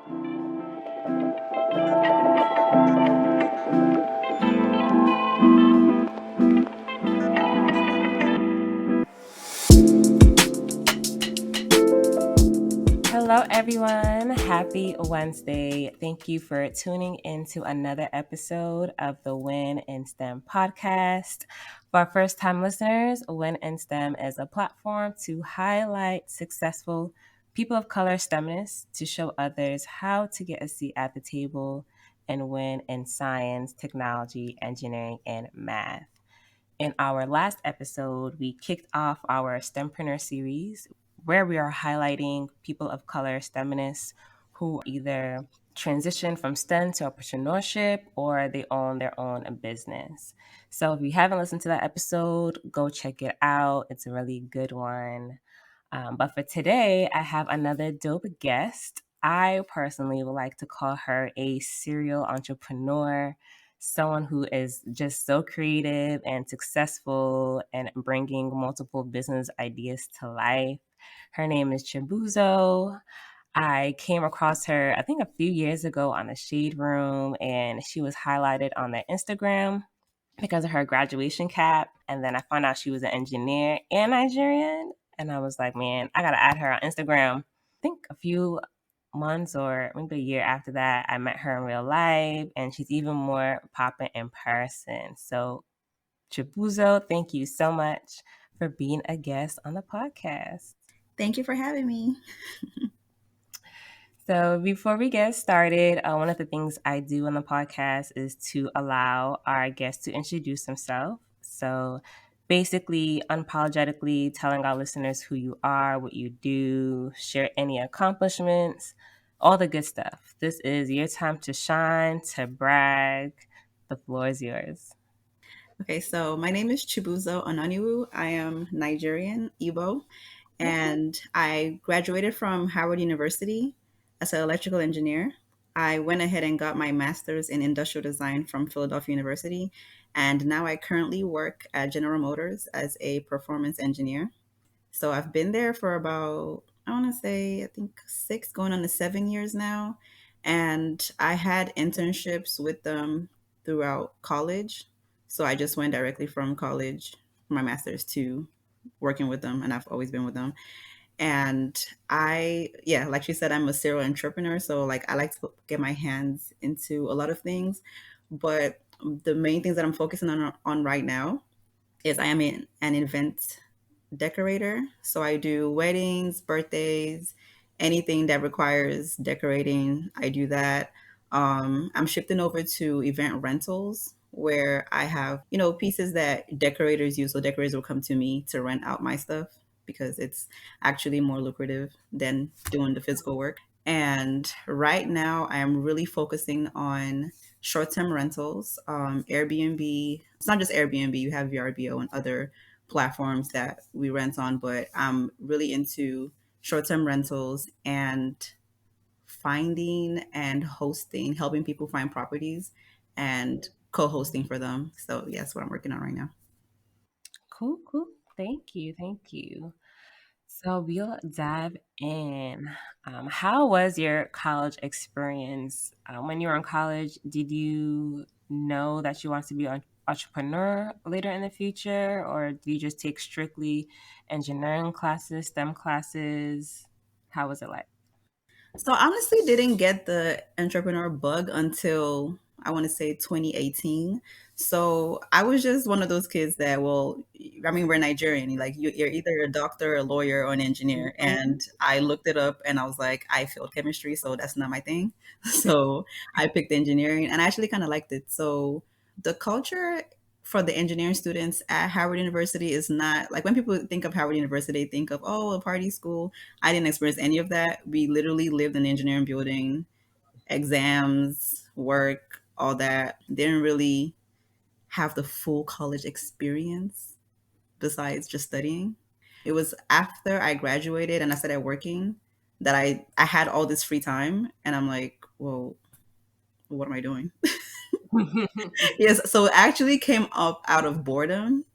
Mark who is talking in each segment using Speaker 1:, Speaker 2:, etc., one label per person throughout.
Speaker 1: Hello, everyone. Happy Wednesday. Thank you for tuning into another episode of the Win in STEM podcast. For our first time listeners, Win in STEM is a platform to highlight successful people of color STEMists to show others how to get a seat at the table and win in science, technology, engineering, and math. In our last episode, we kicked off our STEMpreneur series where we are highlighting people of color STEMists who either transition from STEM to entrepreneurship or they own their own business. So if you haven't listened to that episode, go check it out. It's a really good one. But for today, I have another dope guest. I personally would like to call her a serial entrepreneur, someone who is just so creative and successful and bringing multiple business ideas to life. Her name is Chibuzo. I came across her, I think, a few years ago on the Shade Room, and she was highlighted on their Instagram because of her graduation cap. And then I found out she was an engineer and Nigerian. And I was like, man, I got to add her on Instagram. I think a few months or maybe a year after that, I met her in real life, and she's even more popping in person. So, Chibuzo, thank you so much for being a guest on the podcast.
Speaker 2: Thank you for having me.
Speaker 1: So, before we get started, one of the things I do on the podcast is to allow our guests to introduce themselves. So, basically, unapologetically telling our listeners who you are, what you do, share any accomplishments, all the good stuff. This is your time to shine, to brag. The floor is yours.
Speaker 2: Okay, so my name is Chibuzo Ononiwu. I am Nigerian, Igbo, and I graduated from Howard University as an electrical engineer. I went ahead and got my master's in industrial design from Philadelphia University, and now I currently work at General Motors as a performance engineer. So I've been there for about, I want to say, I think 6, going on to 7 years now. And I had internships with them throughout college. So I just went directly from college, my master's, to working with them. And I've always been with them. And yeah, like she said, I'm a serial entrepreneur. So like I like to get my hands into a lot of things. But the main things that I'm focusing on right now is I am an event decorator. So I do weddings, birthdays, anything that requires decorating, I do that. I'm shifting over to event rentals where I have, pieces that decorators use. So decorators will come to me to rent out my stuff because it's actually more lucrative than doing the physical work. And right now I am really focusing on short-term rentals, Airbnb. It's not just Airbnb, you have VRBO and other platforms that we rent on, but I'm really into short-term rentals and finding and hosting, helping people find properties and co-hosting for them. So yeah, that's what I'm working on right now.
Speaker 1: Cool, cool. Thank you. Thank you. So we'll dive in. How was your college experience? When you were in college, did you know that you wanted to be an entrepreneur later in the future, or do you just take strictly engineering classes, STEM classes? How was it like?
Speaker 2: So I honestly didn't get the entrepreneur bug until I want to say 2018. So I was just one of those kids that, well, I mean, we're Nigerian. Like you're either a doctor, a lawyer, or an engineer. And I looked it up and I was like, I failed chemistry, so that's not my thing. So I picked engineering and I actually kind of liked it. So the culture for the engineering students at Howard University is not like when people think of Howard University, they think of, oh, a party school. I didn't experience any of that. We literally lived in the engineering building, exams, work, all that. Didn't really have the full college experience besides just studying. It was after I graduated and I started working that I had all this free time and I'm like, well, what am I doing? Yes, so it actually came up out of boredom.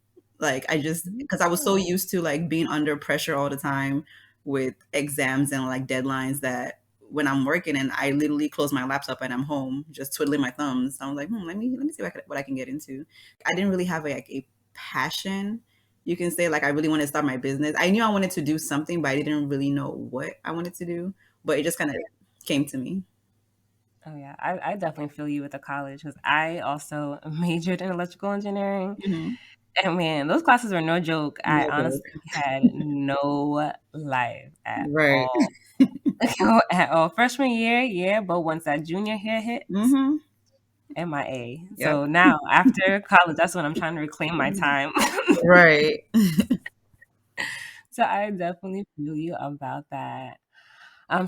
Speaker 2: Like I just because I was so used to like being under pressure all the time with exams and like deadlines that when I'm working and I literally close my laptop and I'm home just twiddling my thumbs. I was like, let me see what I can get into. I didn't really have a passion. You can say like I really wanted to start my business. I knew I wanted to do something, but I didn't really know what I wanted to do. But it just kind of came to me.
Speaker 1: Oh yeah, I definitely feel you with the college because I also majored in electrical engineering,
Speaker 2: Hmm.
Speaker 1: and man, those classes were no joke. I
Speaker 2: No joke.
Speaker 1: honestly had no life at
Speaker 2: Right.
Speaker 1: all. At all. Freshman year, yeah, but once that junior year hit,
Speaker 2: Hmm.
Speaker 1: MIA.
Speaker 2: Yep.
Speaker 1: So now after college, that's when I'm trying to reclaim my time.
Speaker 2: Right.
Speaker 1: So I definitely feel you about that.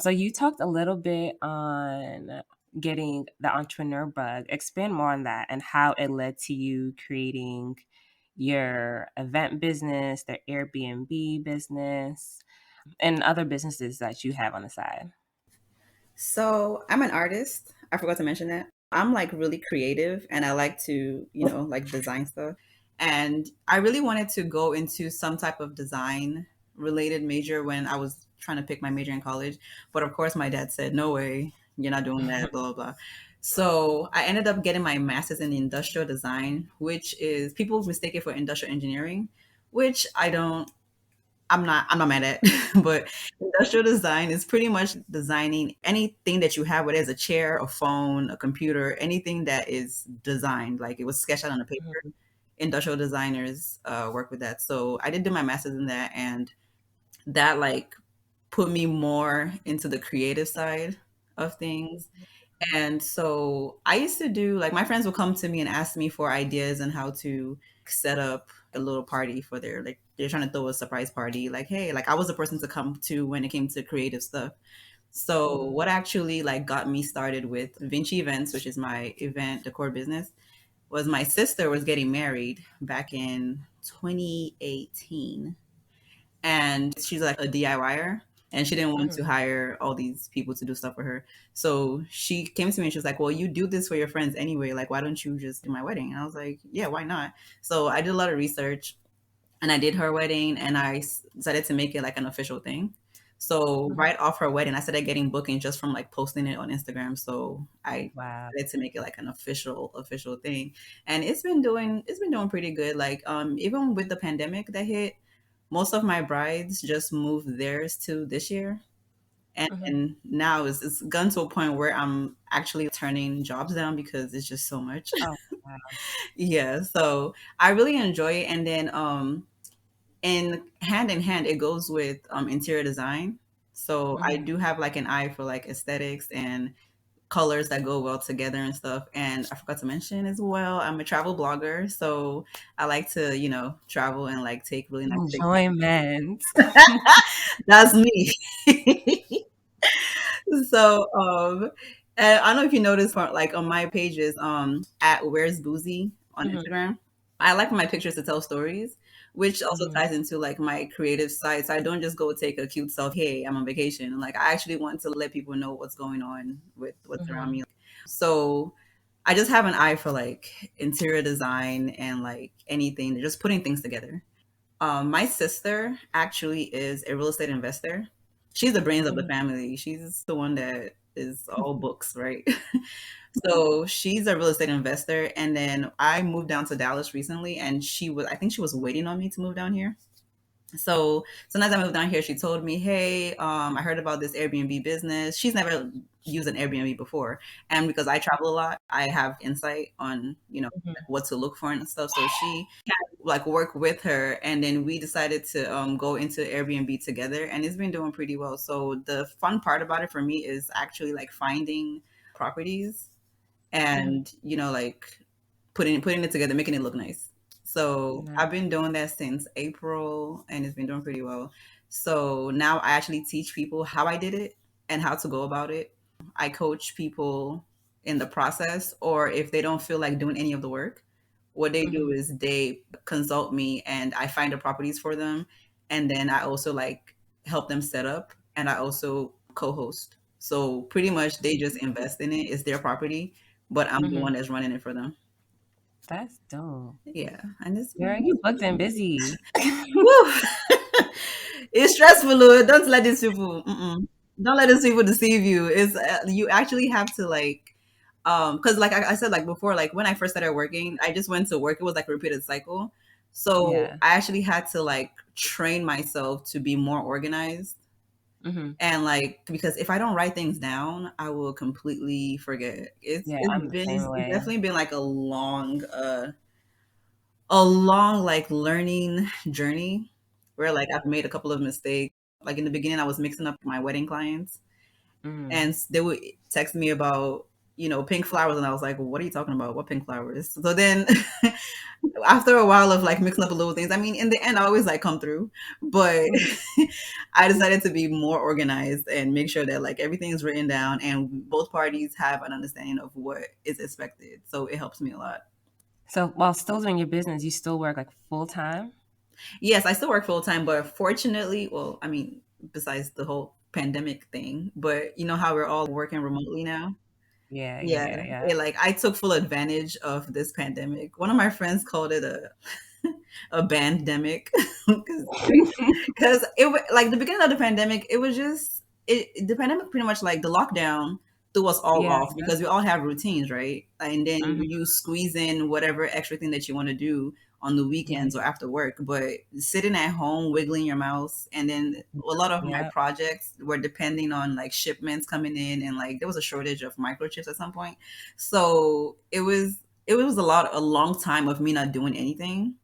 Speaker 1: So you talked a little bit on getting the entrepreneur bug. Expand more on that and how it led to you creating your event business, the Airbnb business, and other businesses that you have on the side.
Speaker 2: So I'm an artist. I forgot to mention that. I'm like really creative and I like to, like design stuff. And I really wanted to go into some type of design related major when I was trying to pick my major in college. But of course, my dad said, no way, you're not doing that, blah, blah, blah. So I ended up getting my master's in industrial design, which is people mistake it for industrial engineering, which I'm not mad at, but industrial design is pretty much designing anything that you have, whether it's a chair, a phone, a computer, anything that is designed, like it was sketched out on a paper.
Speaker 1: Mhm,
Speaker 2: Industrial designers work with that. So I did do my master's in that, and that like put me more into the creative side of things. And so I used to do like my friends would come to me and ask me for ideas on how to set up a little party for their like they're trying to throw a surprise party. Like, hey, like I was the person to come to when it came to creative stuff. So
Speaker 1: mhm,
Speaker 2: what actually like got me started with Vinchi Events, which is my event decor business, was my sister was getting married back in 2018, and she's like a DIYer, and she didn't want to
Speaker 1: mhm.
Speaker 2: hire all these people to do stuff for her. So she came to me and she was like, well, you do this for your friends anyway, like why don't you just do my wedding? And I was like, yeah, why not? So I did a lot of research and I did her wedding, and decided to make it like an official thing. So
Speaker 1: Mhm.
Speaker 2: right off her wedding, I started getting bookings just from like posting it on Instagram. So I
Speaker 1: Wow.
Speaker 2: decided to make it like an official thing, and it's been doing pretty good. Like even with the pandemic that hit, most of my brides just moved theirs to this year.
Speaker 1: Mhm.
Speaker 2: And now it's gone to a point where I'm actually turning jobs down because it's just so much.
Speaker 1: Oh, wow.
Speaker 2: Yeah. So I really enjoy it. And then and hand in hand, it goes with interior design. So I
Speaker 1: Mhm.
Speaker 2: do have like an eye for like aesthetics and colors that go well together and stuff. And I forgot to mention as well, I'm a travel blogger. So I like to, travel and like take really nice pictures.
Speaker 1: Enjoyment.
Speaker 2: That's me. So, and I don't know if you noticed, but like on my pages, at Where's Boozy on
Speaker 1: Mhm,
Speaker 2: Instagram, I like for my pictures to tell stories, which also
Speaker 1: mhm,
Speaker 2: ties into like my creative side. So I don't just go take a cute selfie, hey, I'm on vacation. Like I actually want to let people know what's going on with what's around
Speaker 1: mhm,
Speaker 2: me. So I just have an eye for like interior design and like anything, just putting things together. My sister actually is a real estate investor. She's the brains of the
Speaker 1: mhm,
Speaker 2: family. She's the one that is all books, right? So she's a real estate investor. And then I moved down to Dallas recently, and I think she was waiting on me to move down here. So sometimes I moved down here, she told me, hey, I heard about this Airbnb business. She's never used an Airbnb before. And because I travel a lot, I have insight on,
Speaker 1: mhm,
Speaker 2: what to look for and stuff. So she had like work with her, and then we decided to go into Airbnb together, and it's been doing pretty well. So the fun part about it for me is actually like finding properties
Speaker 1: mhm.
Speaker 2: and like putting it together, making it look nice. So
Speaker 1: Nice.
Speaker 2: I've been doing that since April, and it's been doing pretty well. So now I actually teach people how I did it and how to go about it. I coach people in the process, or if they don't feel like doing any of the work, what they do
Speaker 1: Mhm,
Speaker 2: is they consult me and I find the properties for them. And then I also like help them set up, and I also co-host. So pretty much they just invest in it. It's their property, but I'm the
Speaker 1: mhm.
Speaker 2: one that's running it for them.
Speaker 1: That's dope.
Speaker 2: Yeah, and it's
Speaker 1: Girl, you booked and busy.
Speaker 2: woo. It's stressful, Lou. Don't let these people. Mm-mm. don't let these people deceive you. Is you actually have to like, because like I said like before, like when I first started working, I just went to work. It was like a repeated cycle. So
Speaker 1: Yeah.
Speaker 2: I actually had to like train myself to be more organized.
Speaker 1: Hmm.
Speaker 2: And like because if I don't write things down, I will completely forget.
Speaker 1: Yeah, I'm the
Speaker 2: It's
Speaker 1: same way.
Speaker 2: definitely been like a long like learning journey where like I've made a couple of mistakes. Like in the beginning, I was mixing up my wedding clients,
Speaker 1: Mm.
Speaker 2: and they would text me about pink flowers, and I was like, "What are you talking about? What pink flowers?" So then, after a while of like mixing up the little things, I mean, in the end, I always like come through, but
Speaker 1: Mhm.
Speaker 2: I decided to be more organized and make sure that like everything is written down and both parties have an understanding of what is expected. So it helps me a lot.
Speaker 1: So while still doing your business, you still work like full time?
Speaker 2: Yes, I still work full time, but fortunately, well, I mean, besides the whole pandemic thing, but you know how we're all working remotely now?
Speaker 1: Yeah,
Speaker 2: Yeah,
Speaker 1: yeah, yeah.
Speaker 2: like I took full advantage of this pandemic. One of my friends called it a bandemic because like the beginning of the pandemic, it was just the pandemic pretty much like the lockdown threw us all
Speaker 1: Yeah.
Speaker 2: off because we all have routines, right? And then
Speaker 1: Mhm.
Speaker 2: you squeeze in whatever extra thing that you want to do on the
Speaker 1: Yeah.
Speaker 2: weekends or after work. But sitting at home, wiggling your mouse, and then a lot of my
Speaker 1: Yeah.
Speaker 2: projects were depending on like shipments coming in, and like there was a shortage of microchips at some point. So it was a long time of me not doing anything,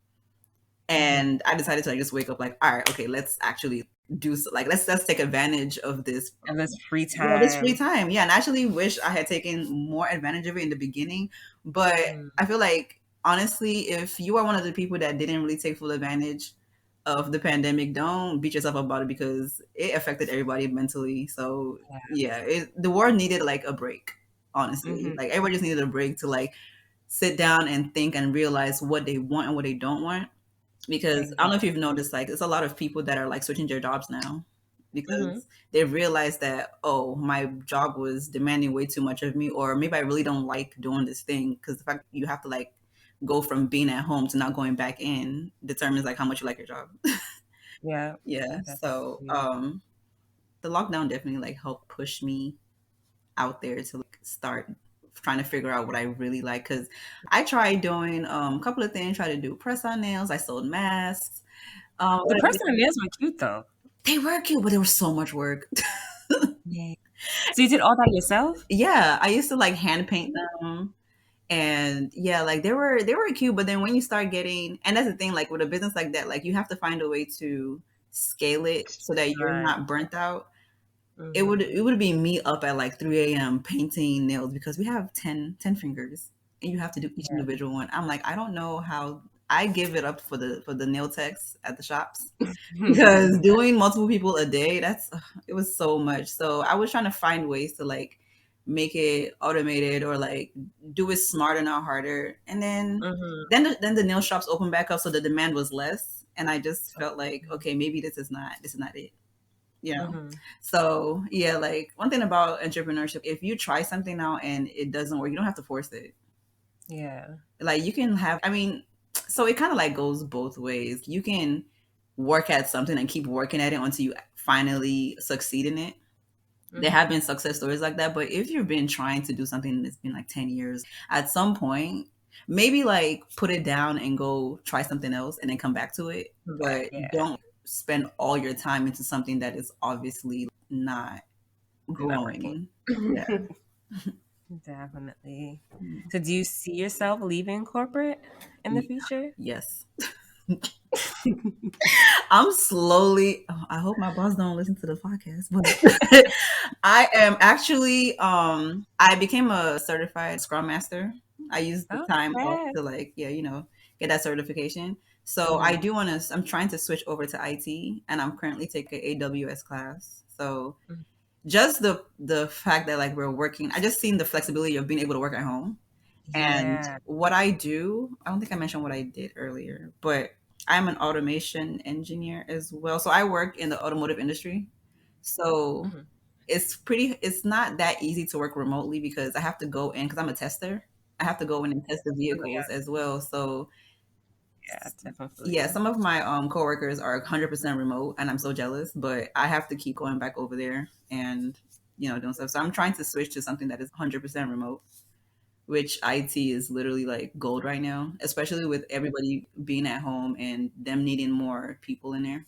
Speaker 1: Mhm.
Speaker 2: and I decided to like just wake up like, all right, okay, let's actually like let's take advantage of this.
Speaker 1: And this free
Speaker 2: This free
Speaker 1: time.
Speaker 2: time, yeah, and I actually wish I had taken more advantage of it in the beginning, but
Speaker 1: Mm.
Speaker 2: I feel like honestly, if you are one of the people that didn't really take full advantage of the pandemic, don't beat yourself up about it because it affected everybody mentally. So
Speaker 1: Yeah.
Speaker 2: yeah, the world needed like a break. Honestly,
Speaker 1: Mhm.
Speaker 2: like everybody just needed a break to like sit down and think and realize what they want and what they don't want, because I don't know if you've
Speaker 1: Exactly.
Speaker 2: noticed, like there's a lot of people that are like switching their jobs now
Speaker 1: Mhm.
Speaker 2: because they realized that, oh, my job was demanding way too much of me, or maybe I really don't like doing this thing, because the fact you have to like go from being at home to not going back in determines like how much you like your job.
Speaker 1: Yeah.
Speaker 2: Yeah,
Speaker 1: I
Speaker 2: so
Speaker 1: definitely.
Speaker 2: the lockdown definitely like helped push me out there to like start trying to figure out what I really like, because I tried doing a couple of things. Tried to do press on nails, I sold masks.
Speaker 1: The
Speaker 2: What I
Speaker 1: person on nails were cute though.
Speaker 2: They were cute, but there was so much work.
Speaker 1: Yeah. So you did all that yourself?
Speaker 2: Yeah, I used to like hand paint them, and yeah, like they were cute, but then when you start getting, and that's the thing, like with a business like that, like you have to find a way to scale it so that you're
Speaker 1: Right.
Speaker 2: not burnt out.
Speaker 1: Mhm.
Speaker 2: It would be me up at like 3 a.m. painting nails because we have ten fingers and you have to do each
Speaker 1: Yeah.
Speaker 2: individual one. I'm like, I don't know how. I give it up for the nail techs at the shops, because doing multiple people a day, that's it was so much. So I was trying to find ways to like make it automated or like do it smarter, not harder. And
Speaker 1: Mhm.
Speaker 2: then the nail shops opened back up, so the demand was less, and I just felt like, okay, maybe this is not it, you know.
Speaker 1: Mhm.
Speaker 2: So yeah, like one thing about entrepreneurship, if you try something now and it doesn't work, you don't have to force it.
Speaker 1: Yeah.
Speaker 2: Like you can have, I mean, so it kind of like goes both ways. You can work at something and keep working at it until you finally succeed in it. There have
Speaker 1: Mhm.
Speaker 2: been success stories like that, but if you've been trying to do something that's been like 10 years, at some point, maybe like put it down and go try something else and then come back to it,
Speaker 1: Come back.
Speaker 2: but
Speaker 1: Yeah.
Speaker 2: don't spend all your time into something that is obviously not
Speaker 1: Not working.
Speaker 2: growing. Yeah.
Speaker 1: Definitely. So do you see yourself leaving corporate in the future?
Speaker 2: Yes. I'm slowly, oh, I hope my boss don't listen to the podcast, but I am actually I became a certified scrum master. I used the time off
Speaker 1: Okay.
Speaker 2: to like, yeah, get that certification. So I
Speaker 1: Mhm.
Speaker 2: do want to, I'm trying to switch over to IT, and I'm currently taking an AWS class. So
Speaker 1: Mhm.
Speaker 2: just the fact that like we're working, I just seen the flexibility of being able to work at home. And
Speaker 1: Yeah.
Speaker 2: what I do, I don't think I mentioned what I did earlier, but I'm an automation engineer as well. So I work in the automotive industry. So
Speaker 1: Mhm.
Speaker 2: it's not that easy to work remotely because I have to go in, because I'm a tester. I have to go in and test the
Speaker 1: Oh,
Speaker 2: vehicles
Speaker 1: yeah.
Speaker 2: as well. So
Speaker 1: Yeah,
Speaker 2: Yeah,
Speaker 1: definitely.
Speaker 2: some of my coworkers are 100% remote, and I'm so jealous. But I have to keep going back over there and doing stuff. So I'm trying to switch to something that is 100% remote, which IT is literally like gold right now, especially with everybody being at home and them needing more people in there.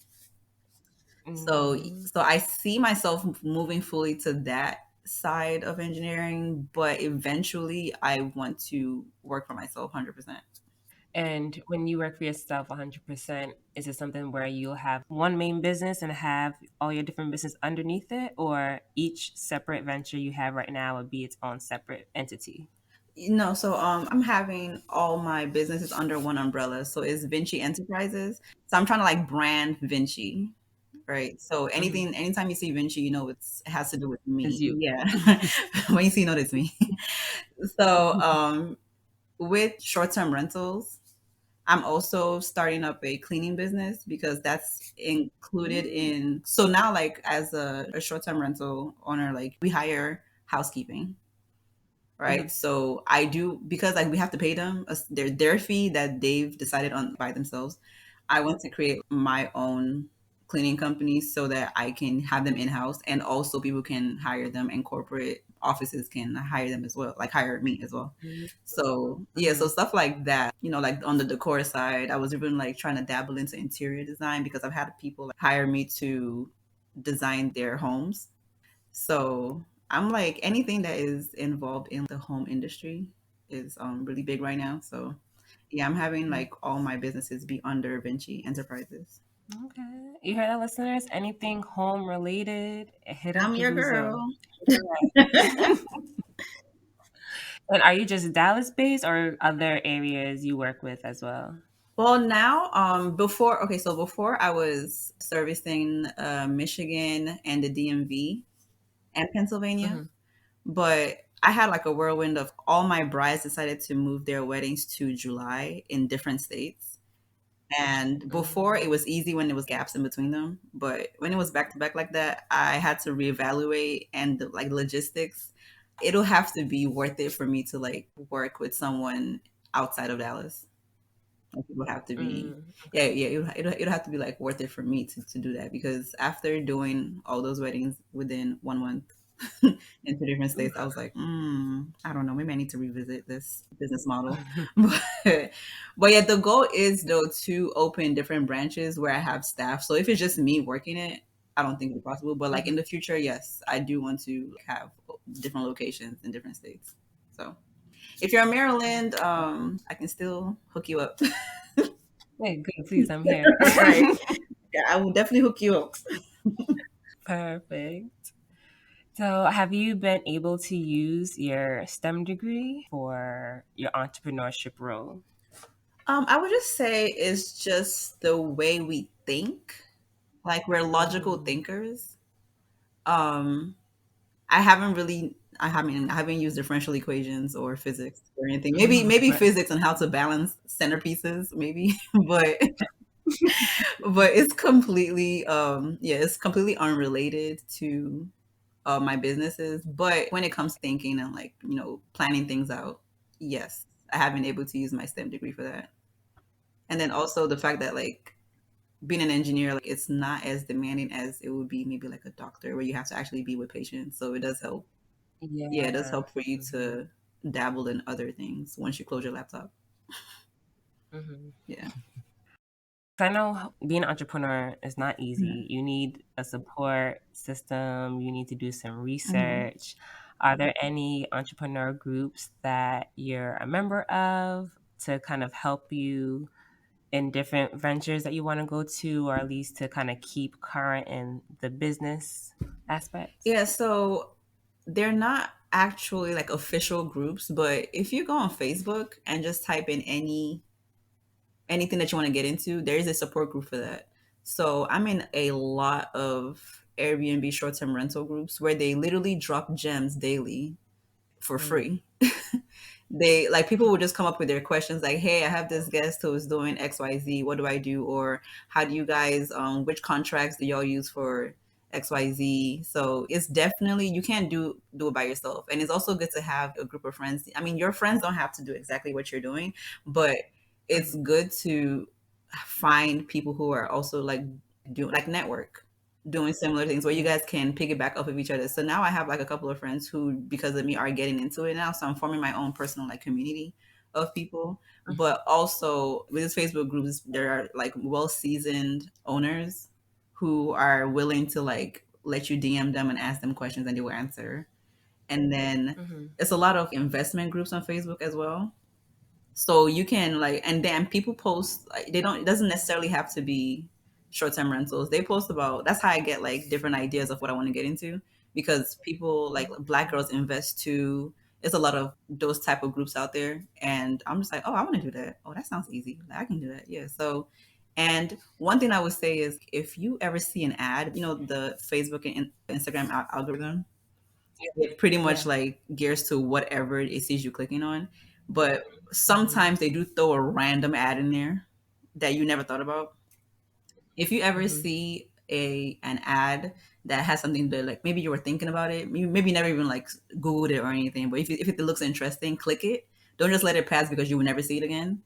Speaker 2: So
Speaker 1: Hmm.
Speaker 2: so I see myself moving fully to that side of engineering, but eventually I want to work for myself 100%.
Speaker 1: And when you work for yourself 100%, is it something where you'll have one main business and have all your different business underneath it, or each separate venture you have right now would be its own separate entity?
Speaker 2: So I'm having all my businesses under one umbrella. So it's Vinci Enterprises. So I'm trying to like brand Vinci, right? So
Speaker 1: Hmm.
Speaker 2: anytime you see Vinci, it has to do with
Speaker 1: Is
Speaker 2: me.
Speaker 1: you.
Speaker 2: Yeah. When you see, it's me. So with short-term rentals, I'm also starting up a cleaning business because that's included
Speaker 1: Mm,
Speaker 2: in. So now, like as a short-term rental owner, like we hire housekeeping,
Speaker 1: mhm,
Speaker 2: right? So I do, because like we have to pay them their fee that they've decided on by themselves. I want to create my own cleaning company so that I can have them in house, and also people can hire them, and corporate offices can hire them as well, like hire me as well.
Speaker 1: mhm,
Speaker 2: So yeah, so
Speaker 1: mhm.
Speaker 2: stuff like that, like on the decor side, I was even like trying to dabble into interior design because I've had people like, hire me to design their homes. So I'm like, anything that is involved in the home industry is really big right now. So yeah, I'm having like all my businesses be under Vinci Enterprises.
Speaker 1: Okay. You heard that, listeners? Anything home related, hit up
Speaker 2: I'm your
Speaker 1: Chibuzo.
Speaker 2: girl.
Speaker 1: Right. And are you just Dallas based or other areas you work with as well?
Speaker 2: Well, now, before I was servicing Michigan and the DMV and Pennsylvania,
Speaker 1: Hmm.
Speaker 2: but I had like a whirlwind of all my brides decided to move their weddings to July in different states. And before it
Speaker 1: Hmm.
Speaker 2: was easy when there was gaps in between them, but when it was back to back like that, I had to reevaluate, and like logistics. It'll have to be worth it for me to like work with someone outside of Dallas. Like it would have to be,
Speaker 1: Mm.
Speaker 2: yeah, yeah. It'll have to be like worth it for me to do that, because after doing all those weddings within 1 month in two different states, I was like, I don't know, maybe I need to revisit this business model. But, but yeah, the goal is though to open different branches where I have staff. So if it's just me working it, I don't think it's possible. But like in the future, yes, I do want to have different locations in different states. So if you're in Maryland, I can still hook you up.
Speaker 1: Wait, good, please, I'm here.
Speaker 2: Right. Yeah, I will definitely hook you up.
Speaker 1: Perfect. So, have you been able to use your STEM degree for your entrepreneurship role?
Speaker 2: I would just say it's just the way we think. Like we're logical
Speaker 1: Hmm.
Speaker 2: thinkers. Um, I haven't used differential equations or physics or anything. Maybe
Speaker 1: Right.
Speaker 2: physics and how to balance centerpieces, maybe, but it's completely it's completely unrelated to my businesses. But when it comes to thinking and like, planning things out, yes, I have been able to use my STEM degree for that. And then also the fact that like being an engineer, like it's not as demanding as it would be maybe like a doctor where you have to actually be with patients. So it does help. Yeah, it does
Speaker 1: Yeah.
Speaker 2: help for you
Speaker 1: Hmm.
Speaker 2: to dabble in other things once you close your laptop.
Speaker 1: Hmm.
Speaker 2: Yeah.
Speaker 1: I know being an entrepreneur is not
Speaker 2: Mhm.
Speaker 1: easy. You need a support system, you need to do some
Speaker 2: Mhm.
Speaker 1: research. Are there any entrepreneur groups that you're a member of to kind of help you in different ventures that you want to go to, or at least to kind of keep current in the business aspects?
Speaker 2: Yeah, so they're not actually like official groups, but if you go on Facebook and just type in anything that you want to get into, there is a support group for that. So I'm in a lot of Airbnb short-term rental groups where they literally drop gems daily for
Speaker 1: Mm.
Speaker 2: free. They like, people will just come up with their questions like, hey, I have this guest who is doing XYZ, what do I do? Or how do you guys which contracts do y'all use for XYZ? So it's definitely, you can't do it by yourself. And it's also good to have a group of friends. I mean, your friends don't have to do exactly what you're doing, but it's good to find people who are also like doing like network, doing similar things where you
Speaker 1: Yeah.
Speaker 2: guys can piggyback off of each other. So now I have like a couple of friends who, because of me, are getting into it now. So I'm forming my own personal like community of people. But also with these Facebook groups, there are like well seasoned owners who are willing to like let you DM them and ask them questions and they will answer. And then
Speaker 1: Mm-hmm.
Speaker 2: it's a lot of investment groups on Facebook as well. So you can like, and then people post like they don't. It doesn't necessarily have to be short-term rentals. They post about. That's how I get like different ideas of what I want to get into, because people like Black girls invest too. There's a lot of those type of groups out there, and I'm just like, oh, I want to do that. Oh, that sounds easy. I can do that. Yeah. So, and one thing I would say is if you ever see an ad, the Facebook and Instagram algorithm, it pretty much
Speaker 1: Yeah.
Speaker 2: like gears to whatever it sees you clicking on. But
Speaker 1: Mm-hmm.
Speaker 2: sometimes they do throw a random ad in there that you never thought about. If you ever
Speaker 1: Mm-hmm.
Speaker 2: see an ad that has something that like maybe you were thinking about it, maybe never even like Googled it or anything, but if it looks interesting, click it. Don't just let it pass because you will never see it again.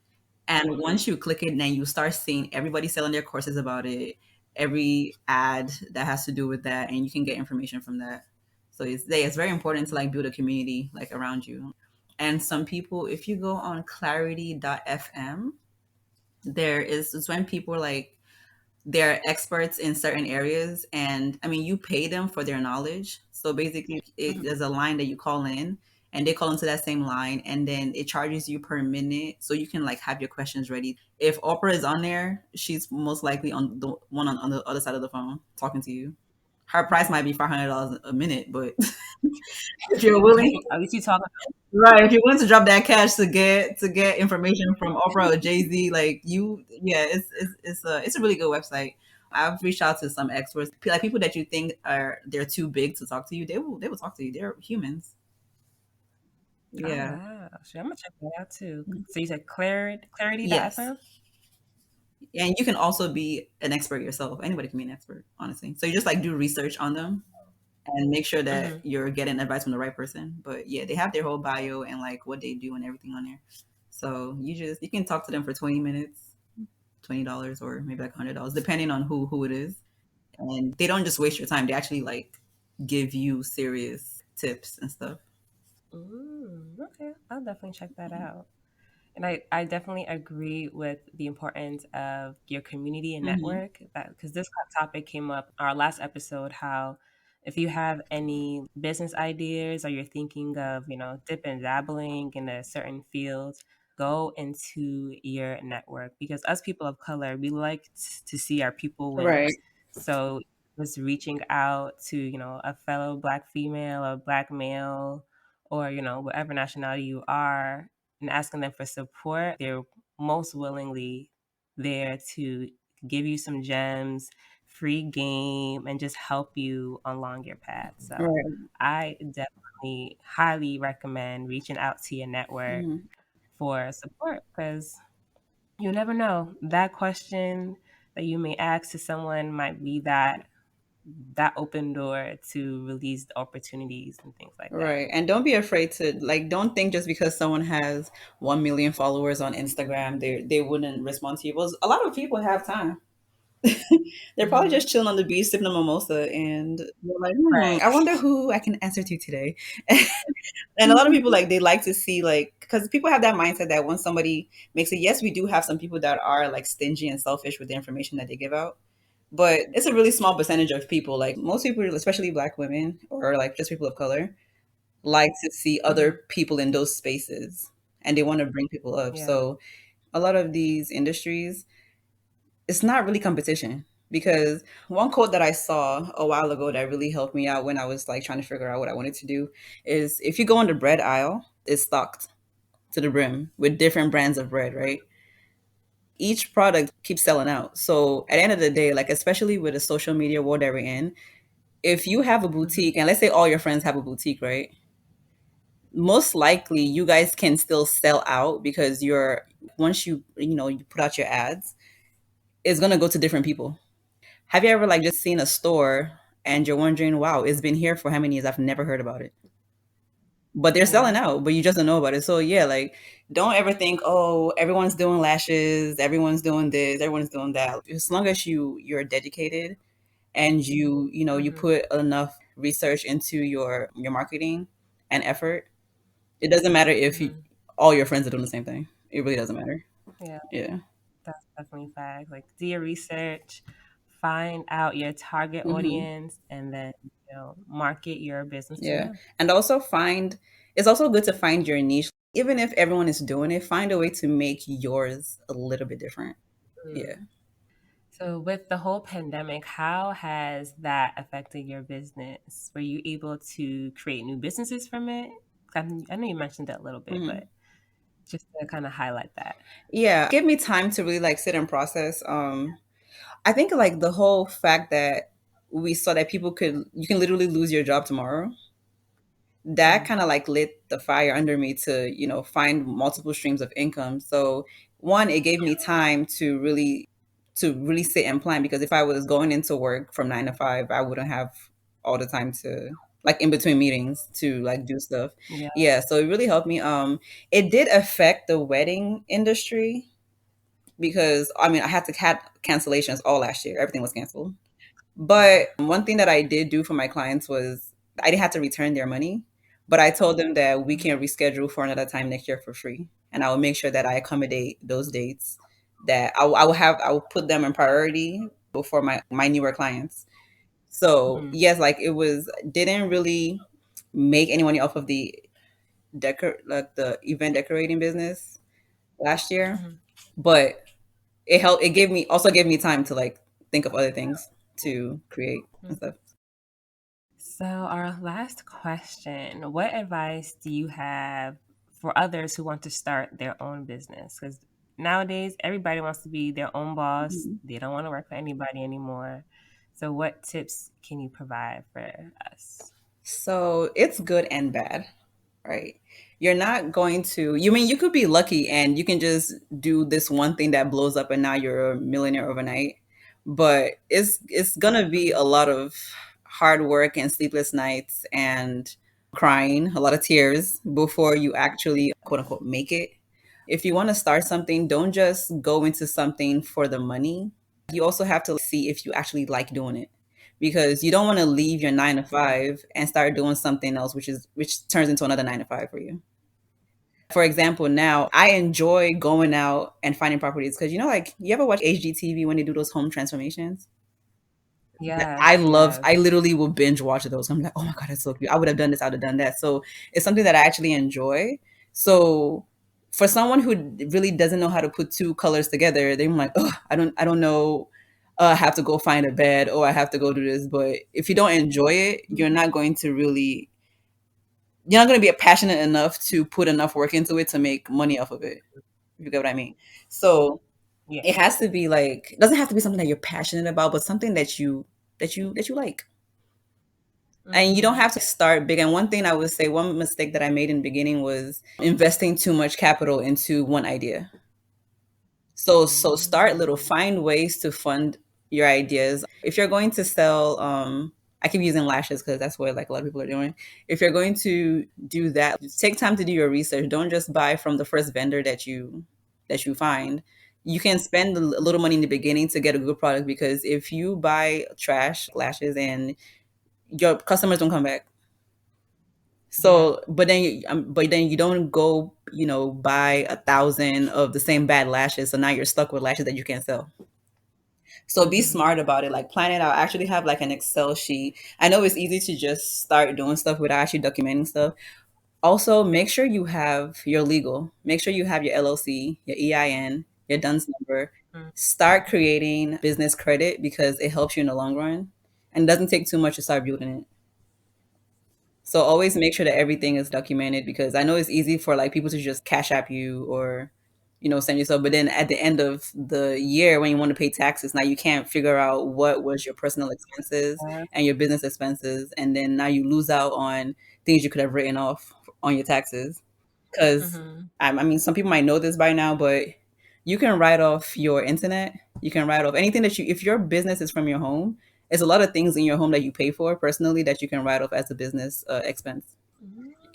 Speaker 2: And once you click it, then you start seeing everybody selling their courses about it, every ad that has to do with that, and you can get information from that. So it's very important to like build a community like around you. And some people, if you go on clarity.fm, there is it's when people are like they're experts in certain areas, and I mean you pay them for their knowledge. So basically
Speaker 1: Mm-hmm.
Speaker 2: there's a line that you call in, and they call into that same line, and then it charges you per minute, so you can like have your questions ready. If Oprah is on there, she's most likely on the one on the other side of the phone talking to you. Her price might be $500 a minute, but if you're willing,
Speaker 1: At least you talk.
Speaker 2: right, if you're willing to drop that cash to get information from Oprah or Jay Z, like yeah, it's a really good website. I've reached out to some experts, like people that you think they're too big to talk to you. They will talk to you. They're humans.
Speaker 1: Oh
Speaker 2: Yeah.
Speaker 1: wow. Sure, I'm gonna check that out too. So you said clarity
Speaker 2: Yes.
Speaker 1: FM?
Speaker 2: And you can also be an expert yourself. Anybody can be an expert, honestly. So you just like do research on them and make sure that
Speaker 1: Mm-hmm.
Speaker 2: you're getting advice from the right person. But yeah, they have their whole bio and like what they do and everything on there. So you can talk to them for 20 minutes, $20 or maybe like $100, depending on who it is. And they don't just waste your time. They actually like give you serious tips and stuff.
Speaker 1: Okay, I'll definitely check that out. And I definitely agree with the importance of your community and
Speaker 2: Hmm.
Speaker 1: network, that because this topic came up our last episode, how if you have any business ideas or you're thinking of, dip and dabbling in a certain field, go into your network, because us people of color, we like to see our people win.
Speaker 2: Right.
Speaker 1: So just reaching out to, a fellow black female or black male, or, whatever nationality you are, and asking them for support, they're most willingly there to give you some gems, free game, and just help you along your path. So
Speaker 2: Right.
Speaker 1: I definitely highly recommend reaching out to your network
Speaker 2: Hmm.
Speaker 1: for support, because you never know. That question that you may ask to someone might be that open door to release opportunities and things like that.
Speaker 2: Right. And don't be afraid to like don't think just because someone has 1 million followers on Instagram, they wouldn't respond to you. Well, a lot of people have time. They're probably
Speaker 1: Hmm.
Speaker 2: just chilling on the beach, sipping a mimosa, and they're like, I
Speaker 1: Right.
Speaker 2: wonder who I can answer to today. And a lot of people like they like to see like because people have that mindset that once somebody makes it, yes, we do have some people that are like stingy and selfish with the information that they give out, but it's a really small percentage of people. Like most people, especially Black women or like just people of color, like to see other
Speaker 1: Hmm.
Speaker 2: people in those spaces and they want to bring people up.
Speaker 1: Yeah.
Speaker 2: So a lot of these industries, it's not really competition because one quote that I saw a while ago that really helped me out when I was like trying to figure out what I wanted to do is if you go on the bread aisle, it's stocked to the brim with different brands of bread, right? Each product keeps selling out. So at the end of the day, like especially with the social media world that we're in, if you have a
Speaker 1: Hmm.
Speaker 2: boutique and let's say all your friends have a boutique, right? Most likely you guys can still sell out because you're once you put out your ads, it's gonna go to different people. Have you ever like just seen a store and you're wondering, wow, it's been here for how many years? I've never heard about it. but they're selling
Speaker 1: Yeah.
Speaker 2: out, but you just don't know about it. So yeah, like don't ever think, oh, everyone's doing lashes, everyone's doing this, everyone's doing that. As long as you're dedicated and you
Speaker 1: Mm-hmm.
Speaker 2: put enough research into your marketing and effort, it doesn't matter if
Speaker 1: Mm-hmm.
Speaker 2: all your friends are doing the same thing. It really doesn't matter.
Speaker 1: Yeah,
Speaker 2: Yeah.
Speaker 1: that's definitely fact. Like, do your research, find out your target
Speaker 2: Hmm.
Speaker 1: audience, and then market your business to
Speaker 2: Yeah.
Speaker 1: them.
Speaker 2: And also find it's also good to find your niche. Even if everyone is doing it, find a way to make yours a little bit different. Yeah.
Speaker 1: Mm. So, with the whole pandemic, how has that affected your business? Were you able to create new businesses from it? I know you mentioned it a little bit,
Speaker 2: Mhm.
Speaker 1: but just to kind of highlight that.
Speaker 2: Yeah. Give me time to really like sit and process. I think like the whole fact that we saw that you can literally lose your job tomorrow, that
Speaker 1: Mm.
Speaker 2: kind of like lit the fire under me to find multiple streams of income. So one, it gave me time to really sit and plan, because if I was going into work from 9 to 5, I wouldn't have all the time to, like, in between meetings, to like do stuff.
Speaker 1: Yeah.
Speaker 2: Yeah, so it really helped me. It did affect the wedding industry, because I mean I had to had cancellations all last year. Everything was canceled.
Speaker 1: Yeah.
Speaker 2: But one thing that I did do for my clients was I didn't have to return their money, but I told them that we
Speaker 1: Mhm.
Speaker 2: can reschedule for another time next year for free, and I will make sure that I accommodate those dates. That I will put them in priority before my newer clients. So
Speaker 1: Mhm.
Speaker 2: yes, like it was didn't really make any money off of the the event decorating business last year,
Speaker 1: Mhm.
Speaker 2: but it gave me time to like think of other things to create and stuff.
Speaker 1: So, our last question: what advice do you have for others who want to start their own business? Because nowadays, everybody wants to be their own boss,
Speaker 2: Mhm.
Speaker 1: they don't want to work for anybody anymore. So, what tips can you provide for us?
Speaker 2: So it's good and bad, right? You're not going to, you mean you could be lucky and you can just do this one thing that blows up and now you're a millionaire overnight. But it's gonna be a
Speaker 1: Mhm.
Speaker 2: lot of hard work and sleepless nights and crying, a lot of tears before you actually quote unquote make it. If you want to start something, don't just go into something for the money. You also have to see if you actually like doing it, because you don't want to leave your 9 to 5 and start doing something else, which turns into another 9 to 5 for you. For example, now I enjoy going out and finding properties, because like you ever watch HGTV when they do those home transformations?
Speaker 1: Yes,
Speaker 2: I
Speaker 1: yes.
Speaker 2: literally will binge watch those. I'm like, oh my God, that's so cute. I would have done this, I would have done that. So it's something that I actually enjoy. So for someone who really doesn't know how to put two colors together, they're like, oh, I don't know. I have to go find a bed, or I have to go do this. But if you don't enjoy it, you're not going to be passionate enough to put enough work into it to make money off of it. If you get what I mean. So
Speaker 1: Yeah.
Speaker 2: it has to be like, it doesn't have to be something that you're passionate about, but something that you like. And you don't
Speaker 1: Hmm.
Speaker 2: have to start big. And one thing I would say, one mistake that I made in the beginning was investing too much capital into one idea. So start little,
Speaker 1: Mm.
Speaker 2: find ways to fund your ideas. If you're going to sell, I keep using lashes because that's what like a lot of people are doing. If you're going to do that, take time to do your research. Don't just buy from the first vendor that you find. You can spend a little money in the beginning to get a good product, because if you buy trash lashes and your customers don't come back.
Speaker 1: Yeah.
Speaker 2: So, but then you don't go, buy 1,000 of the same bad lashes. So now you're stuck with lashes that you can't sell. So be
Speaker 1: Hmm.
Speaker 2: smart about it. Like plan it out. Actually have like an Excel sheet. I know it's easy to just start doing stuff without actually documenting stuff. Also, make sure you have your legal. Make sure you have your LLC, your EIN, your DUNS number. Start creating business credit, because it helps you in the long run, and it doesn't take too much to start building it. So always make sure that everything is documented, because I know it's easy for like people to just cash app you, or send yourself, but then at the end of the year when you want to pay taxes, now you can't figure out what was your personal expenses
Speaker 1: Yeah.
Speaker 2: and your business expenses, and then now you lose out on things you could have written off on your taxes. Because
Speaker 1: Hmm.
Speaker 2: I mean, some people might know this by now, but you can write off your internet. You can write off anything if your business is from your home, there's a lot of things in your home that you pay for personally that you can write off as a business expense.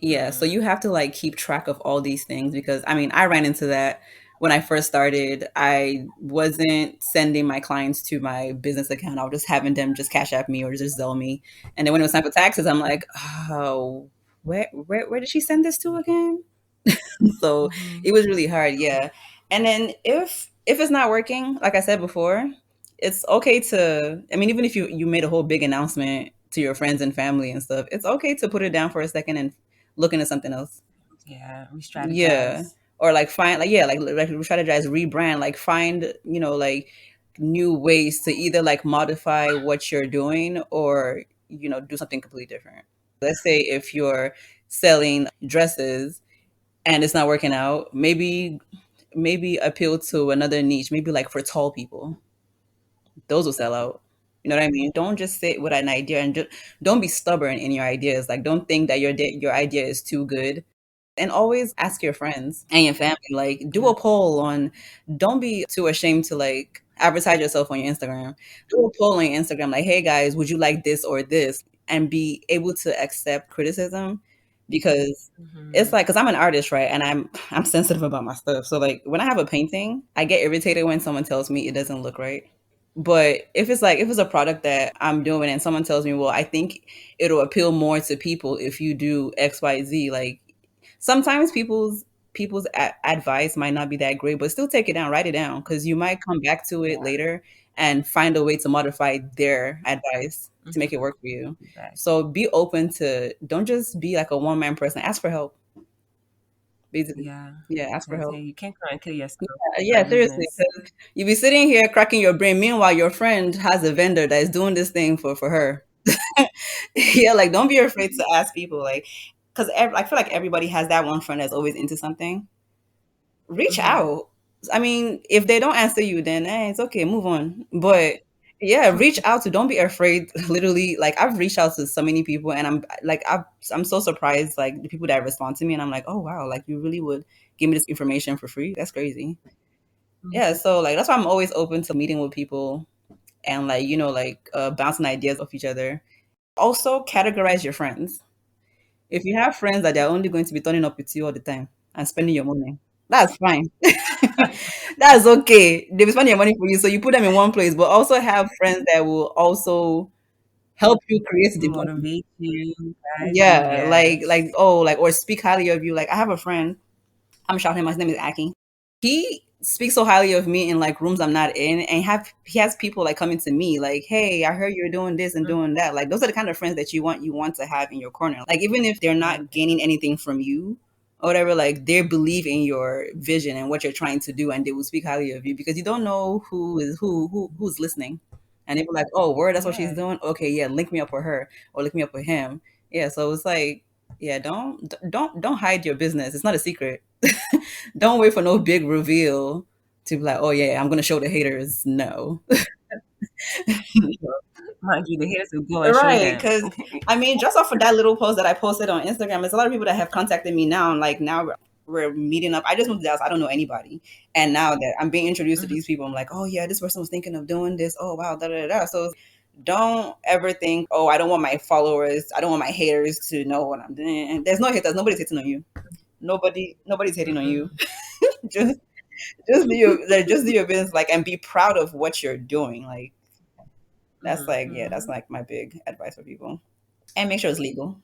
Speaker 2: Yeah, so you have to like keep track of all these things because I mean, I ran into that when I first started. I wasn't sending my clients to my business account. I was just having them just cash app me or just Zelle me. And then when it was time for taxes, I'm like, oh, where did she send this to again? So
Speaker 1: Mm-hmm.
Speaker 2: it was really hard, yeah. And then if it's not working, like I said before, it's okay to, I mean, even if you made a whole big announcement to your friends and family and stuff, it's okay to put it down for a second and look into something else.
Speaker 1: Yeah, we
Speaker 2: Yeah.
Speaker 1: strategize.
Speaker 2: Or like find like yeah, like strategize, rebrand, like find, like new ways to either like modify what you're doing or, do something completely different. Let's say if you're selling dresses and it's not working out, maybe appeal to another niche, maybe like for tall people. Those will sell out. You know what I mean? Don't just sit with an idea and just don't be stubborn in your ideas. Like don't think that your idea is too good. And always ask your friends and your family. Like do
Speaker 1: Yeah.
Speaker 2: a poll on. Don't be too ashamed to like advertise yourself on your Instagram. Do a poll on your Instagram. Like, hey guys, would you like this or this? And be able to accept criticism because it's
Speaker 1: Mm-hmm.
Speaker 2: like because I'm an artist, right? And I'm sensitive about my stuff. So like when I have a painting, I get irritated when someone tells me it doesn't look right. But if it's a product that I'm doing and someone tells me, well, I think it'll appeal more to people if you do XYZ, like sometimes people's advice might not be that great, but still take it down, write it down, because you might come back to it
Speaker 1: Yeah.
Speaker 2: later and find a way to modify their advice to make it
Speaker 1: Mm-hmm.
Speaker 2: work for you.
Speaker 1: Exactly.
Speaker 2: So be open to, don't just be like a one man person. Ask for help. Basically,
Speaker 1: Yeah.
Speaker 2: yeah, ask for
Speaker 1: Because
Speaker 2: help.
Speaker 1: hey, you can't try and kill yourself for a
Speaker 2: Yeah, seriously,
Speaker 1: business.
Speaker 2: because you be sitting here cracking your brain. Meanwhile, your friend has a vendor that is doing this thing for her. Yeah, like don't be afraid to ask people, like, because I feel like everybody has that one friend that's always into something. Reach
Speaker 1: Mm-hmm.
Speaker 2: out. I mean, if they don't answer you, then it's okay, move on. But yeah, reach out to. Don't be afraid. Literally, like I've reached out to so many people, and I'm so surprised, like the people that respond to me, and I'm like, oh wow, like you really would give me this information for free? That's crazy. Yeah,
Speaker 1: Mm-hmm.
Speaker 2: so like that's why I'm always open to meeting with people and like bouncing ideas off each other. Also, categorize your friends. If you have friends that they're only going to be turning up with you all the time and spending your money, that's fine. That's okay. They'll be spending your money for you, so you put them in one place. But also have friends that will also help you create the money.
Speaker 1: Motivate you, guide you.
Speaker 2: Yeah,
Speaker 1: Yes.
Speaker 2: or speak highly of you. Like I have a friend. I'm shouting him. His name is Aki. He speaks so highly of me in like rooms I'm not in, and have he has people like coming to me like, "Hey, I heard you're doing this and doing that." Like those are the kind of friends that you want to have in your corner. Like even if they're
Speaker 1: Mm-hmm.
Speaker 2: not gaining anything from you or whatever, like they believe in your vision and what you're trying to do, and they will speak highly of you because you don't know who's listening, and they be like, "Oh, word, that's what she's
Speaker 1: Yeah.
Speaker 2: doing. Okay, yeah, link me up with her or link me up with him." Yeah, so it's like, yeah, don't hide your business. It's not a secret. Don't wait for no big reveal to be like, oh yeah, I'm gonna show the haters. No.
Speaker 1: Mind you, the haters will go and show
Speaker 2: Right,
Speaker 1: them.
Speaker 2: because I mean, just off of that little post that I posted on Instagram, there's a lot of people that have contacted me now, and like now we're meeting up. I just moved to Dallas. I don't know anybody, and now that I'm being introduced to
Speaker 1: Mhm.
Speaker 2: these people, I'm like, oh yeah, this person was thinking of doing this. Oh wow, da da da. Da. So don't ever think, oh, I don't want my followers, I don't want my haters to know what I'm doing. And there's no haters. Nobody's hating on you. Nobody's hating on you.
Speaker 1: Mm-mm.
Speaker 2: just just do your business, like, and be proud of what you're doing. Like that's like, yeah, that's
Speaker 1: Mhm.
Speaker 2: like my big advice for people. And make sure it's legal.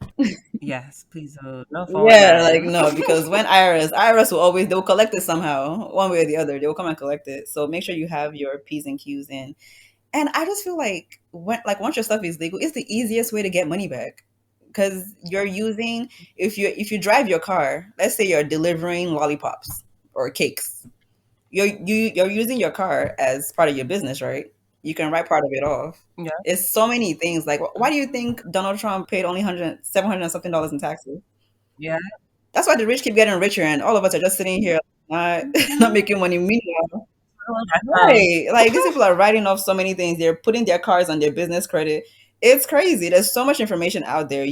Speaker 1: Yes, please. No phone
Speaker 2: Yeah, like
Speaker 1: line.
Speaker 2: no, because when IRS will always, they'll collect it somehow, one way or the other. They will come and collect it. So make sure you have your P's and Q's in. And I just feel like once your stuff is legal, it's the easiest way to get money back. Because you're using, if you drive your car, let's say you're delivering lollipops or cakes, you're using your car as part of your business, right? You can write part of it off.
Speaker 1: Yeah.
Speaker 2: It's so many things. Like, why do you
Speaker 1: Mhm.
Speaker 2: think Donald Trump paid only 700 and something dollars in taxes?
Speaker 1: Yeah.
Speaker 2: That's why the rich keep getting richer, and all of us are just sitting here not not
Speaker 1: Mhm.
Speaker 2: making money. Meanwhile,
Speaker 1: Oh, that's
Speaker 2: right? Like these people are writing off so many things. They're putting their cars on their business credit. It's crazy. There's so much information out there.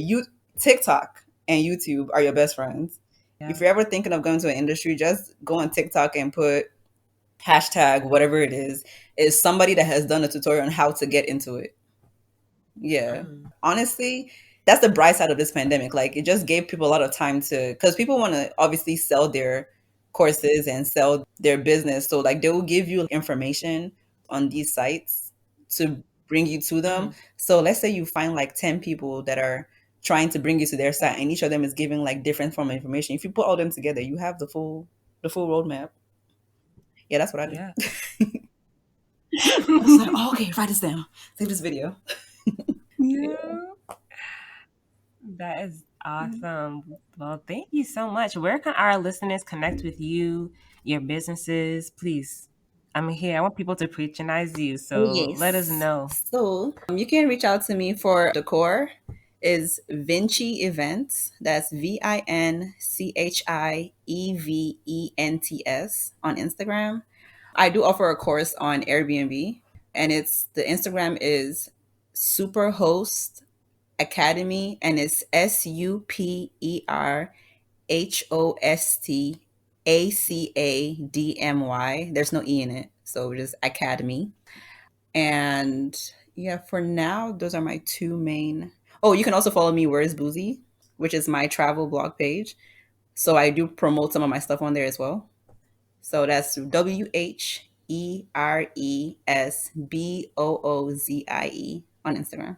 Speaker 2: TikTok and YouTube are your best friends.
Speaker 1: Yeah.
Speaker 2: If you're ever thinking of going to an industry, just go on TikTok and put hashtag whatever it is somebody that has done a tutorial on how to get into it. Yeah.
Speaker 1: Mm.
Speaker 2: Honestly, that's the bright side of this pandemic. Like it just gave people a lot of time to, because people want to obviously sell their courses and sell their business. So like they will give you information on these sites to bring you to them.
Speaker 1: Mhm.
Speaker 2: So let's say you find like 10 people that are trying to bring you to their site, and each of them is giving like different form of information. If you put all them together, you have the full roadmap. Yeah, that's what I do.
Speaker 1: Yeah.
Speaker 2: I was like, oh, okay, write this down. Save this video. Yeah.
Speaker 1: Yeah. That is awesome. Well, thank you so much. Where can our listeners connect with you, your businesses? Please, I'm here. I want people to patronize you.
Speaker 2: Oh,
Speaker 1: So let us
Speaker 2: yes.
Speaker 1: know.
Speaker 2: So you can reach out to me for decor. Is Vinchi Events. That's VinchiEvents on Instagram. I do offer a course on Airbnb, and the Instagram is Superhost Academy, and it's SuperHostAcademy. There's no E in it, so just Academy. And yeah, for now, those are my two main. Oh, you can also follow me, Where's Boozy, which is my travel blog page. So I do promote some of my stuff on there as well. So that's WhereSboozie on Instagram.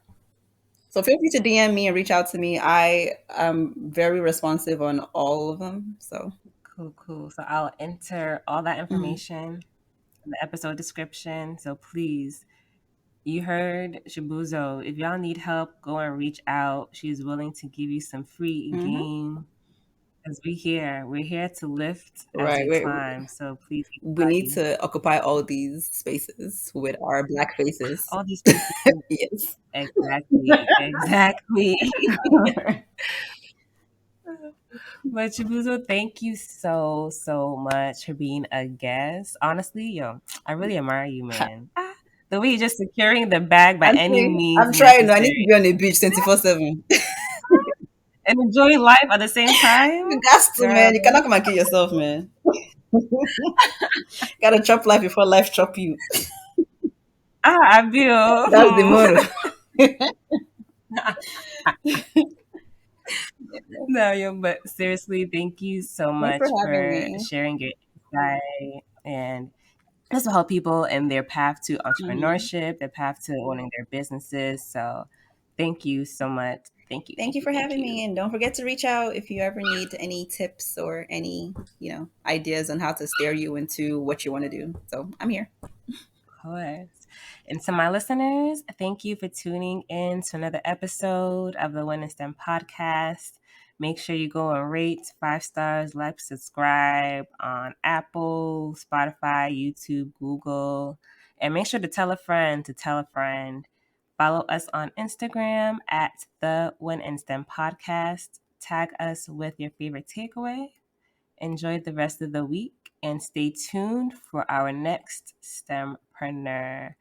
Speaker 2: So feel free to DM me and reach out to me. I am very responsive on all of them. So
Speaker 1: Cool, cool. So I'll enter all that
Speaker 2: mhm.
Speaker 1: information in the episode description. So please, you heard Shibuzo. If y'all need help, go and reach out. She's willing to give you some free
Speaker 2: Mhm.
Speaker 1: game. Because we're here to lift as
Speaker 2: Right.
Speaker 1: you climb. So please,
Speaker 2: We need
Speaker 1: anybody,
Speaker 2: to occupy all these spaces with our black faces.
Speaker 1: all these places.
Speaker 2: Yes.
Speaker 1: Exactly, exactly. But Chibuzo, thank you so, so much for being a guest. Honestly, yo, I really admire you, man. The way you're just securing the bag by any means
Speaker 2: I'm trying. No, I need to
Speaker 1: necessary
Speaker 2: be on the beach 24/7.
Speaker 1: and enjoy life at the same time.
Speaker 2: You got to,
Speaker 1: Girl,
Speaker 2: man. You cannot come and kill yourself, man. Gotta chop life before life chop you.
Speaker 1: I
Speaker 2: That's the
Speaker 1: feel.
Speaker 2: motto.
Speaker 1: No, yo, but seriously, thank you so
Speaker 2: Thanks for
Speaker 1: much
Speaker 2: having
Speaker 1: for
Speaker 2: me.
Speaker 1: sharing your insight and this will help people in their path to
Speaker 2: Mhm.
Speaker 1: entrepreneurship, their path to owning their businesses. So thank you so much. Thank you,
Speaker 2: Thank
Speaker 1: thank
Speaker 2: you
Speaker 1: you,
Speaker 2: for
Speaker 1: thank
Speaker 2: having
Speaker 1: you.
Speaker 2: me, and don't forget to reach out if you ever need any tips or any, ideas on how to steer you into what you want to do. So I'm here.
Speaker 1: Of course. And to my listeners, thank you for tuning in to another episode of the Win and STEM podcast. Make sure you go and rate 5 stars, like, subscribe on Apple, Spotify, YouTube, Google, and make sure to tell a friend to tell a friend. Follow us on Instagram at the Win and STEM podcast. Tag us with your favorite takeaway. Enjoy the rest of the week and stay tuned for our next STEMpreneur.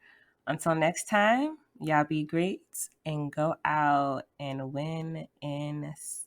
Speaker 1: Until next time, y'all be great and go out and win in STEM.